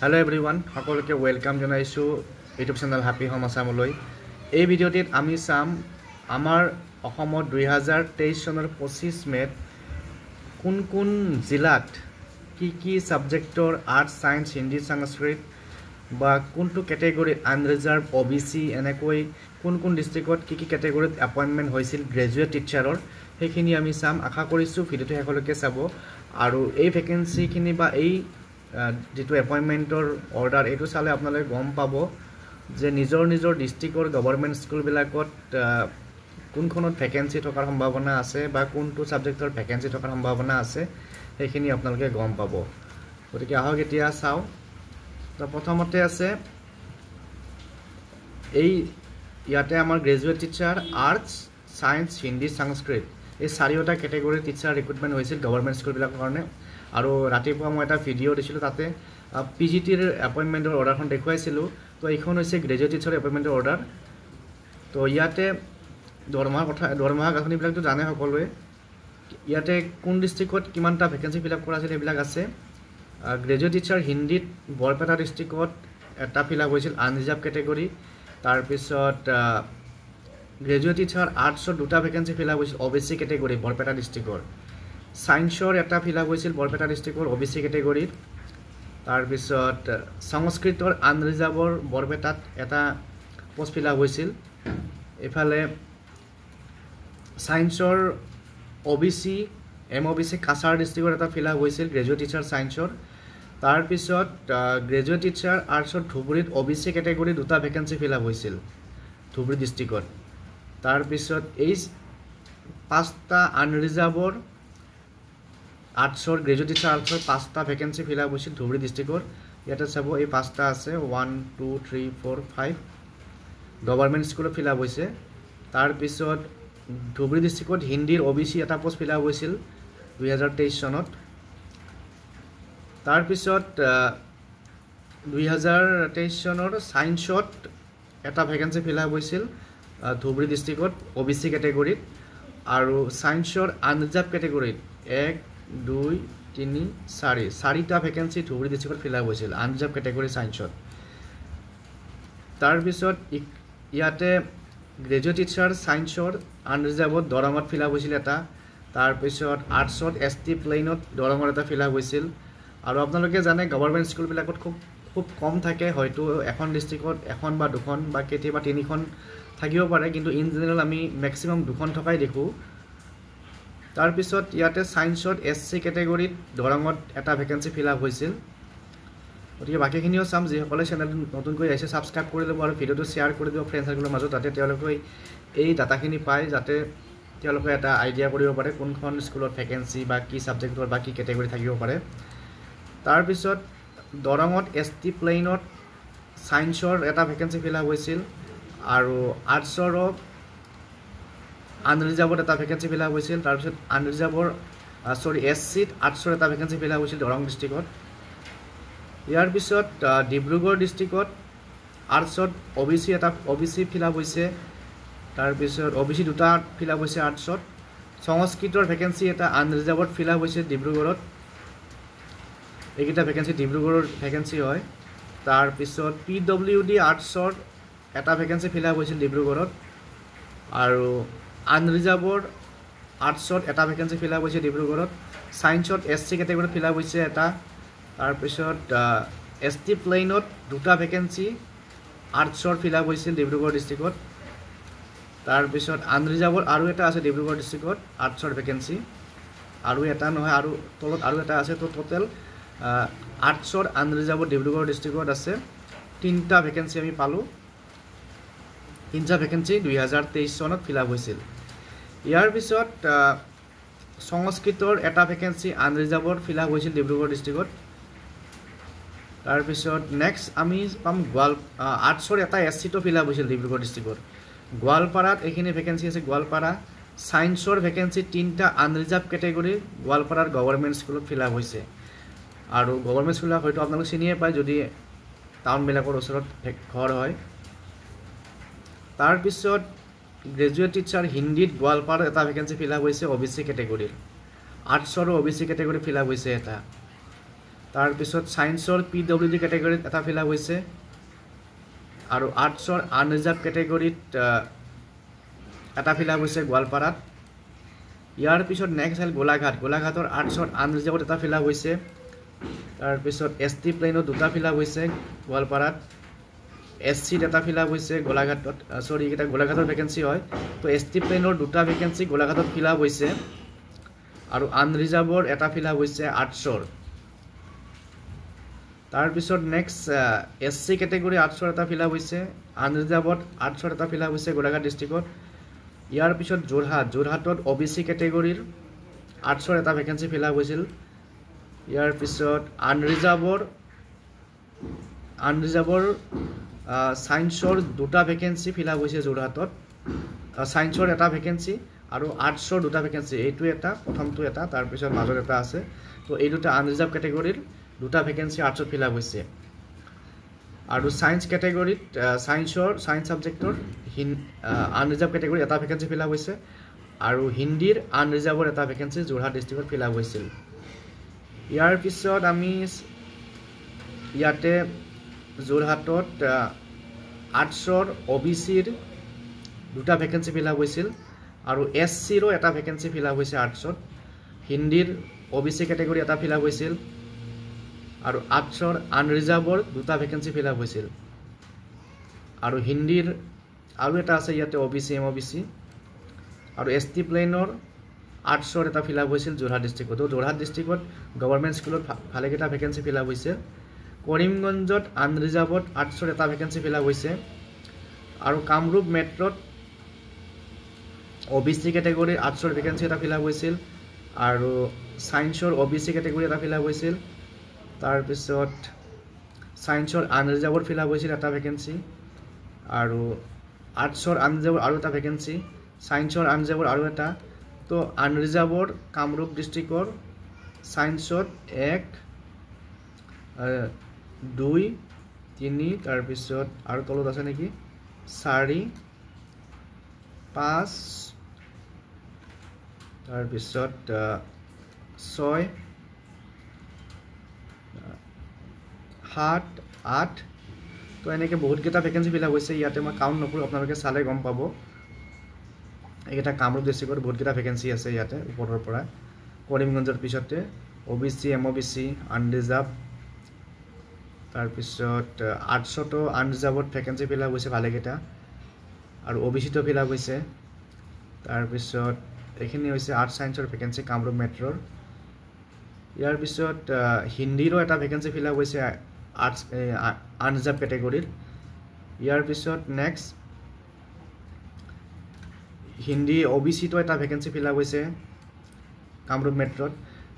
Hello everyone, সকলোকে welcome জনাইছো YouTube channel happy home আসামলৈ। এই ভিডিওটিত আমি চাম আমাৰ অসমত 2023 চনৰ 25 মেত কোন কোন জিলাত কি সাবজেক্টৰ আৰ্ট সায়েন্স হিন্দী সংস্কৃত বা কোনটো ক্যাটেগৰি আনৰিজাৰ্ভ ওবিসি এনেকৈ কোন ডিস্ট্ৰিক্টত কি ক্যাটেগৰিত এপয়েন্টমেন্ট হৈছিল গ্ৰেজুৱেট টিচাৰৰ সেইখিনি আমি চাম। আশা কৰিছো ভিডিওটো সকলোকে চাব আৰু এই ভ্যাকেন্সি খিনি বা এই যেটো এপয়েন্টমেন্টৰ অৰ্ডাৰ এটো চালে আপোনালোকে গম পাব যে নিজৰ ডিস্ট্ৰিক্টৰ গভৰ্ণমেন্ট স্কুল বিলাকত কোনখনত ভ্যাকেন্সি থকাৰ সম্ভাৱনা আছে বা কোনটো সাবজেক্টৰ ভ্যাকেন্সি থকাৰ সম্ভাৱনা আছে সেইখিনি আপোনালোকে গম পাব। গতিকে আহক এতিয়া চাও। তো প্ৰথমতে আছে এই ইয়াতে আমাৰ graduate teacher arts science Hindi Sanskrit এই চাৰিটা ক্যাটেগৰি টিচাৰ ৰিক্ৰুটমেন্ট হৈছিল গভৰ্ণমেন্ট স্কুল বিলাকৰ কাৰণে। আৰু ৰাতিপুৱা মই এটা ভিডিও দিছিলো তাতে পিজিটিৰ এপয়েন্টমেন্টৰ অৰ্ডাৰখন দেখুৱাইছিলো। তো এইখন হৈছে গ্ৰেজুৱেট টিচাৰ এপয়েন্টমেন্টৰ অৰ্ডাৰ। তো ইয়াতে দৰমহা গাঁথনি বিলাকটো জানে সকলোৱে। ইয়াতে কোন ডিস্ট্ৰিক্টত কিমানটা ভ্যাকেন্সি ফিল আপ কৰা আছিল এইবিলাক আছে। গ্ৰেজুৱেট টিচাৰ হিন্দীত বৰপেটা ডিস্ট্ৰিক্টত এটা ফিল আপ হৈছিল আনৰিজাৰ্ভ ক্যাটেগৰি। তাৰ পিছত গ্ৰেজুৱেট টিচাৰ আৰ্টছৰ দুটা ভ্যাকেন্সি ফিল আপ হৈছিল ওবিসি ক্যাটেগৰি বৰপেটা ডিস্ট্ৰিক্টৰ। সায়েন্সৰ এটা ফিল আপ হৈছিল বৰপেটা ডিস্ট্ৰিক্টৰ ওবিসি ক্যাটেগৰিত। তাৰ পিছত সংস্কৃতৰ আনৰিজাৰ্ভৰ বৰপেটাত এটা পোষ্ট ফিল আপ হৈছিল। এফালে সায়েন্সৰ ওবিসি এমওবিসি কাছাৰ ডিস্ট্ৰিক্টৰ এটা ফিল আপ হৈছিল গ্ৰেজুৱেট টিচাৰ সায়েন্সৰ। তাৰ পিছত গ্ৰেজুৱেট টিচাৰ আৰ্টছৰ ধুবুৰীত ওবিসি ক্যাটেগৰি দুটা ভ্যাকেন্সি ফিল আপ হৈছিল ধুবুৰী ডিস্ট্ৰিক্টত। তাৰ পিছত এই পাঁচটা আনৰিজাৰ্ভৰ আৰ্টছৰ গ্ৰেজুৱেট টিচাৰ আৰ্টছৰ পাঁচটা ভ্যাকেন্সি ফিল আপ হৈছিল ধুবুৰী ডিস্ট্ৰিক্টৰ। ইয়াতে চাব এই পাঁচটা আছে 1 2 3 4 5 গভৰ্ণমেন্ট স্কুলত ফিল আপ হৈছে। তাৰ পিছত ধুবুৰী ডিস্ট্ৰিক্টত হিন্দীৰ ওবিসি এটা পোষ্ট ফিল আপ হৈছিল 2023 চনত। তাৰ পিছত 2023 চনৰ সায়েন্সত এটা ভ্যাকেন্সি ফিল আপ হৈছিল ধুবুৰী ডিস্ট্ৰিক্টত ওবিসি ক্যাটেগৰিত। আৰু সায়েন্সৰ আনৰিজাৰ্ভ ক্যাটেগৰিত 1 2 3 4 চাৰিটা ভ্যাকেন্সি ধুবুৰী ডিস্ট্ৰিক্টত ফিল আপ হৈছিল আনৰিজাৰ্ভ ক্যাটেগৰি সায়েন্সত। তাৰ পিছত ইয়াতে গ্ৰেজুৱেট টিচাৰ সায়েন্সৰ আনৰিজাৰ্ভত দৰঙত ফিল আপ হৈছিল এটা। তাৰ পিছত আৰ্টছত এসটি প্লেনত দৰঙৰ এটা ফিল আপ হৈছিল। আৰু আপোনালোকে জানে গভৰ্ণমেন্ট স্কুল বিলাকত খুব কম থাকে, হয়তো এখন ডিস্ট্ৰিক্টত এখন বা দুখন বা কেতিয়াবা তিনিখন থাকিব পাৰে, কিন্তু ইন জেনেৰেল আমি ম্যাক্সিমাম দুখন থকাই দেখো। তাৰ পিছত ইয়াতে সায়েন্সত এসসি ক্যাটেগৰিত দৰঙত এটা ভ্যাকেন্সি ফিল আপ হৈছিল। গতিকে বাকিখিনিও চাম। যিসকলে চেনেল নতুনকৈ আহিছে সাবস্ক্ৰাইব কৰি ল'ব আৰু ভিডিওটো শ্বেয়াৰ কৰি দিব ফ্ৰেণ্ড সাৰ্কেলৰ মাজত, যাতে তেওঁলোকে এই ডাটাখিনি পায়, যাতে তেওঁলোকে এটা আইডিয়া কৰিব পাৰে কোনখন স্কুলত ভ্যাকেন্সি বা কি সাবজেক্টৰ বা কি ক্যাটেগৰি থাকিব পাৰে। তাৰ পিছত দৰঙত এসটি প্লেনত সায়েন্সৰ এটা ভ্যাকেন্সি ফিল আপ হৈছিল আৰু আৰ্টছৰ আনৰিজাৰ্ভত এটা ভ্যাকেন্সি ফিল আপ হৈছিল। তাৰ পিছত আনৰিজাৰ্ভৰ এসসিত আৰ্টছৰ এটা ভ্যাকেন্সি ফিল আপ হৈছিল দৰং ডিস্ট্ৰিক্টত। ইয়াৰ পিছত ডিব্ৰুগড় ডিস্ট্ৰিক্টত আৰ্টছত ওবিসি ফিল আপ হৈছে। তাৰ পিছত ওবিসি দুটা ফিল আপ হৈছে আৰ্টছত। সংস্কৃতৰ ভ্যাকেন্সি এটা আনৰিজাৰ্ভত ফিল আপ হৈছে ডিব্ৰুগড়ত। এইকেইটা ভ্যাকেন্সি ডিব্ৰুগড়ৰ ভ্যাকেন্সি হয়। তাৰ পিছত পিডব্লিউডি আৰ্টছৰ এটা ভ্যাকেন্সি ফিল আপ হৈছিল ডিব্ৰুগড়ত। আৰু আনৰিজাৰ্ভৰ আৰ্টছত এটা ভ্যাকেন্সি ফিল আপ হৈছে ডিব্ৰুগড়ত। সায়েন্সত এসসি ক্যাটেগৰিত ফিল আপ হৈছে এটা। তাৰ পিছত এসটি প্লেনত দুটা ভ্যাকেন্সি আৰ্টছৰ ফিল আপ হৈছিল ডিব্ৰুগড় ডিস্ট্ৰিক্টত। তাৰ পিছত আনৰিজাৰ্ভৰ আৰু এটা আছে ডিব্ৰুগড় ডিস্ট্ৰিক্টত আৰ্টছৰ ভ্যাকেন্সি, আৰু এটা নহয় আৰু তলত আৰু এটা আছে। তো টোটেল আৰ্টছৰ আনৰিজাৰ্ভৰ ডিব্ৰুগড় ডিস্ট্ৰিক্টত আছে তিনিটা ভ্যাকেন্সি আমি পালো। তিনিটা ভ্যাকেন্সি 2023 চনত ফিল আপ হৈছিল। ইয়াৰ পিছত সংস্কৃতৰ এটা ভ্যাকেন্সি আনৰিজাৰ্ভৰ ফিল আপ হৈছিল ডিব্ৰুগড় ডিস্ট্ৰিক্টত। তাৰ পিছত নেক্সট আমি পাম আৰ্টছৰ এটা এসসিটো ফিল আপ হৈছিল ডিব্ৰুগড় ডিস্ট্ৰিক্টত। গোৱালপাৰাত এইখিনি ভ্যাকেন্সি আছে গোৱালপাৰা। সায়েন্সৰ ভ্যাকেন্সি তিনিটা আনৰিজাৰ্ভ ক্যাটেগৰি গোৱালপাৰাৰ গভৰ্ণমেন্ট স্কুলত ফিল আপ হৈছে। আৰু গভৰ্ণমেন্ট স্কুল হয়তো আপোনালোকে চিনিয়ে পায় যদি টাউন বিলাকৰ ওচৰত ঘৰ হয়। তাৰ পিছত গ্ৰেজুৱেট টিচাৰ হিন্দীত গোৱালপাৰাত এটা ভ্যাকেন্সি ফিল আপ হৈছে ওবিসি ক্যাটেগৰিৰ। আৰ্টছৰ ওবিসি ক্যাটেগৰি ফিল আপ হৈছে এটা। তাৰপিছত ছায়েন্সৰ PWD কেটেগৰীত এটা ফিল আপ হৈছে আৰু আৰ্টছৰ আনৰিজাৰ্ভ কেটেগৰীত এটা ফিল আপ হৈছে গোৱালপাৰাত ইয়াৰ পিছত নেক্সট হ'ল গোলাঘাটৰ আৰ্টছৰ আনৰিজাৰ্ভত এটা ফিল আপ হৈছে তাৰপিছত ST প্লেনত দুটা ফিল আপ হৈছে গোৱালপাৰাত SCত এটা ফিল আপ হৈছে গোলাঘাটত সৰি এটা গোলাঘাটৰ ভেকেন্সি হয় তো ST প্লেনৰ দুটা ভেকেন্সি গোলাঘাটত ফিল আপ হৈছে আৰু আনৰিজাৰ্ভৰ এটা ফিল আপ হৈছে আৰ্টছৰ তাৰপিছত নেক্সট SC কেটেগৰী আৰ্টছৰ এটা ফিল আপ হৈছে আনৰিজাৰ্ভত আৰ্টছৰ এটা ফিল আপ হৈছে গোলাঘাট ডিষ্ট্ৰিক্টত ইয়াৰ পিছত যোৰহাটত OBC কেটেগৰীৰ আৰ্টছৰ এটা ভেকেন্সি ফিল আপ হৈছিল ইয়াৰ পিছত আনৰিজাৰ্ভৰ ছায়েন্সৰ দুটা ভেকেন্সি ফিল আপ হৈছে যোৰহাটত ছায়েন্সৰ এটা ভেকেন্সি আৰু আৰ্টছৰ দুটা ভেকেন্সি এইটো এটা প্ৰথমটো এটা তাৰপিছত মাজত এটা আছে তো এই দুটা আনৰিজাৰ্ভ কেটেগৰীৰ দুটা ভেকেন্সি আৰ্টছত ফিল আপ হৈছে আৰু সায়েন্স কেটেগৰীত সায়েন্স সাবজেক্টৰ আনৰিজাৰ্ভ কেটেগৰী এটা ভেকেন্সি ফিল আপ হৈছে আৰু হিন্দীৰ আনৰিজাৰ্ভৰ এটা ভেকেন্সি যোৰহাট ডিষ্ট্ৰিক্টত ফিল আপ হৈছিল ইয়াৰ পিছত আমি ইয়াতে যোৰহাটত আৰ্টছৰ OBCৰ দুটা ভেকেন্সি ফিল আপ হৈছিল আৰু SCৰো এটা ভেকেন্সি ফিল আপ হৈছে আৰ্টছত হিন্দীৰ OBC কেটেগৰী এটা ফিল আপ হৈছিল আৰু আৰ্টছৰ আনৰিজাৰ্ভৰ দুটা ভেকেন্সি ফিল আপ হৈছিল আৰু হিন্দীৰ আৰু এটা আছে ইয়াতে OBC MOBC আৰু ST প্লেনৰ আৰ্টছৰ এটা ফিল আপ হৈছিল যোৰহাট ডিষ্ট্ৰিক্টত যোৰহাট ডিষ্ট্ৰিক্টত গভৰ্ণমেণ্ট স্কুলত ভালেকেইটা ভেকেন্সি ফিল আপ হৈছে কৰিমগঞ্জত আনৰিজাৰ্ভত আৰ্টছৰ এটা ভেকেন্সি ফিল আপ হৈছে আৰু কামৰূপ মেট্ৰত OBC কেটেগৰীৰ আৰ্টছৰ ভেকেন্সি এটা ফিল আপ হৈছিল আৰু সায়েন্সৰ OBC কেটেগৰী এটা ফিল আপ হৈছিল তাৰপিছত সায়েন্সৰ আনৰিজাৰ্ভত ফিল আপ হৈছিল এটা ভেকেন্সি আৰু আৰ্টছৰ আনৰিজাৰ্ভৰ আৰু এটা ভেকেন্সি সায়েন্সৰ আনৰিজাৰ্ভৰ আৰু এটা তো আনৰিজাৰ্ভৰ কামৰূপ ডিষ্ট্ৰিক্টৰ সায়েন্সত 1 2 3 তাৰপিছত আৰু তলত আছে নেকি 4 5 তাৰপিছত 6 7 8 তো এনেকৈ বহুতকেইটা ভেকেন্সি ফিল আপ হৈছে ইয়াতে মই কাউণ্ট নকৰোঁ আপোনালোকে চালে গম পাব এইকেইটা কামৰূপ ডিষ্ট্ৰিক্টত বহুতকেইটা ভেকেন্সি আছে ইয়াতে ওপৰৰ পৰা কৰিমগঞ্জৰ পিছতে OBC MOBC আনৰিজাৰ্ভ তাৰপিছত আৰ্টছতো আনৰিজাৰ্ভত ভেকেন্সি ফিল আপ হৈছে ভালেকেইটা আৰু OBCতো ফিল আপ হৈছে তাৰপিছত এইখিনি হৈছে আৰ্টছ সায়েন্সৰ ভেকেন্সি কামৰূপ মেট্ৰৰ ইয়াৰ পিছত হিন্দীৰো এটা ভেকেন্সি ফিল আপ হৈছে আৰ্টছ আনৰিজাৰ্ভ কেটেগৰীৰ ইয়াৰ পিছত নেক্সট হিন্দী OBCতো এটা ভেকেন্সি ফিল আপ হৈছে কামৰূপ মেট্ৰত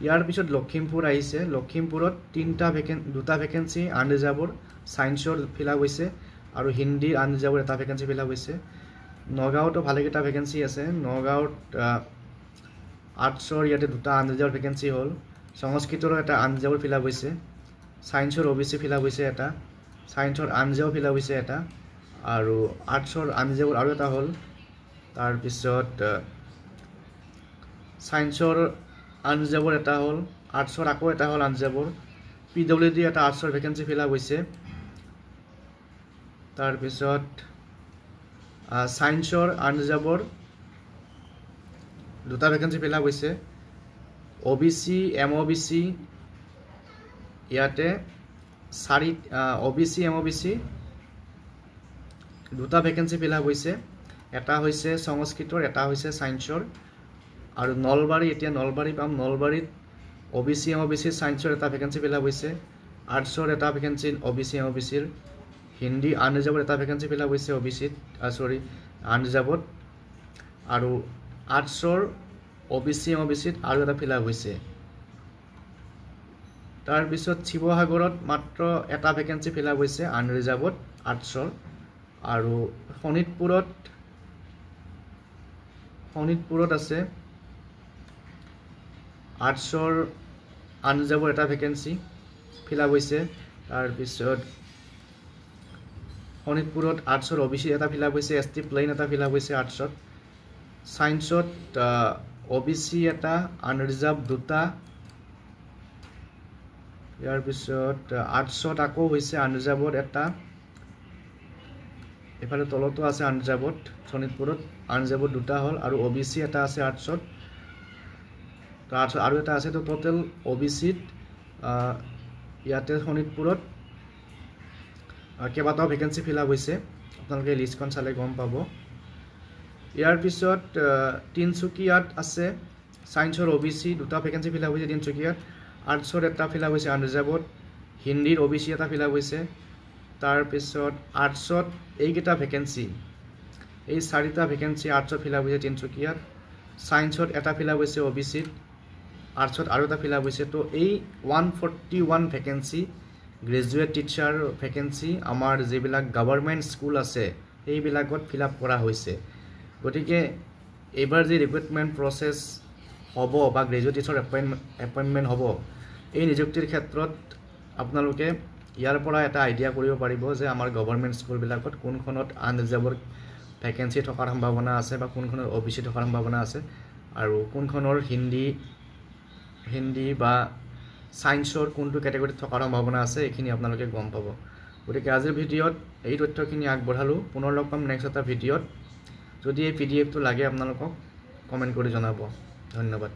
ইয়াৰ পিছত লখিমপুৰ আহিছে লখিমপুৰত দুটা ভেকেন্সি আনৰিজাৰ্ভৰ সায়েন্সৰ ফিল আপ হৈছে আৰু হিন্দী আনৰিজাৰ্ভৰ এটা ভেকেন্সি ফিল আপ হৈছে নগাঁৱতো ভালেকেইটা ভেকেন্সি আছে নগাঁৱত আৰ্টছৰ ইয়াতে দুটা আনৰিজাৰ্ভ ভেকেন্সি হ'ল সংস্কৃতৰ এটা আনৰিজাৰ্ভ ফিল আপ হৈছে সায়েন্সৰ OBC ফিল আপ হৈছে এটা সায়েন্সৰ আনৰিজাৰ্ভ ফিল আপ হৈছে এটা আৰু আৰ্টছৰ আনৰিজাৰ্ভ আৰু এটা হ'ল তাৰপিছত সায়েন্সৰ আনৰিজাৰ্ভৰ এটা হ'ল আৰ্টছৰ আকৌ এটা হ'ল আনৰিজাৰ্ভৰ PWD এটা আৰ্টছৰ ভেকেন্সি ফিল আপ হৈছে তাৰপিছত সায়েন্সৰ আনৰিজাৰ্ভৰ দুটা ভেকেন্সি ফিল আপ হৈছে OBC MOBC ইয়াতে OBC MOBC দুটা ভেকেন্সি ফিল আপ হৈছে এটা হৈছে সংস্কৃতৰ এটা হৈছে সায়েন্সৰ আৰু নলবাৰী এতিয়া নলবাৰী পাম নলবাৰীত OBC MOBC সায়েন্সৰ এটা ভেকেন্সি ফিল আপ হৈছে আৰ্টছৰ এটা ভেকেন্সি OBC MOBCৰ হিন্দী আনৰিজাৰ্ভৰ এটা ভেকেন্সি ফিল আপ হৈছে OBCত আনৰিজাৰ্ভত আৰু আৰ্টছৰ OBC MOBCত আৰু এটা ফিল আপ হৈছে তাৰপিছত শিৱসাগৰত মাত্ৰ এটা ভেকেন্সি ফিল আপ হৈছে আনৰিজাৰ্ভত আৰ্টছৰ আৰু শোণিতপুৰত আছে আৰ্টছৰ আনৰিজাৰ্ভৰ এটা ভেকেন্সি ফিল আপ হৈছে তাৰপিছত শোণিতপুৰত আৰ্টছৰ OBC এটা ফিল আপ হৈছে ST প্লেন এটা ফিল আপ হৈছে আৰ্টছত সায়েন্সত OBC এটা আনৰিজাৰ্ভ দুটা ইয়াৰ পিছত আৰ্টছত আকৌ হৈছে আনৰিজাৰ্ভত এটা, এফালে তলতো আছে আনৰিজাৰ্ভত শোণিতপুৰত আনৰিজাৰ্ভত দুটা হ'ল আৰু OBC এটা আছে আৰ্টছত, তো আৰ্টছত আৰু এটা আছে। তো টোটেল OBCত ইয়াতে শোণিতপুৰত কেইবাটাও ভেকেঞ্চি ফিল আপ হৈছে, আপোনালোকে লিষ্টখন চালে গম পাব। ইয়াৰ পিছত তিনিচুকীয়াত আছে ছায়েন্সৰ OBC দুটা ভেকেঞ্চি ফিল আপ হৈছে তিনিচুকীয়াত, আৰ্টছৰ এটা ফিল আপ হৈছে আনৰিজাৰ্ভত, হিন্দীৰ OBC এটা ফিল আপ হৈছে। তাৰপিছত আৰ্টছত এইকেইটা ভেকেঞ্চি, এই 4টা ভেকেঞ্চি আৰ্টছত ফিল আপ হৈছে তিনিচুকীয়াত, ছায়েন্সত এটা ফিল আপ হৈছে OBCত, আৰ্টছত আৰু এটা ফিল আপ হৈছে। তো এই 141 ভেকেঞ্চি গ্ৰেজুৱেট টিচাৰ ভেকেঞ্চি আমাৰ যিবিলাক গভৰ্ণমেণ্ট স্কুল আছে সেইবিলাকত ফিল আপ কৰা হৈছে। গতিকে এইবাৰ যি ৰিক্ৰুটমেণ্ট প্ৰচেছ হ'ব বা গ্ৰেজুৱেট টিচাৰ এপইণ্টমেণ্ট হ'ব, এই নিযুক্তিৰ ক্ষেত্ৰত আপোনালোকে ইয়াৰ পৰা এটা আইডিয়া কৰিব পাৰিব যে আমাৰ গভৰ্ণমেণ্ট স্কুলবিলাকত কোনখনত আনৰিজাৰ্ভড ভেকেঞ্চি থকাৰ সম্ভাৱনা আছে বা কোনখনৰ OBC থকাৰ সম্ভাৱনা আছে আৰু কোনখনৰ হিন্দী বা ছায়েন্সৰ কোনটো কেটেগৰীত থকাৰ সম্ভাৱনা আছে, এইখিনি আপোনালোকে গম পাব। গতিকে আজিৰ ভিডিঅ'ত এই তথ্যখিনি আগবঢ়ালোঁ। পুনৰ লগ পাম নেক্সট এটা ভিডিঅ'ত। যদি এই PDF টো লাগে আপোনালোকক কমেণ্ট কৰি জনাব। ধন্যবাদ।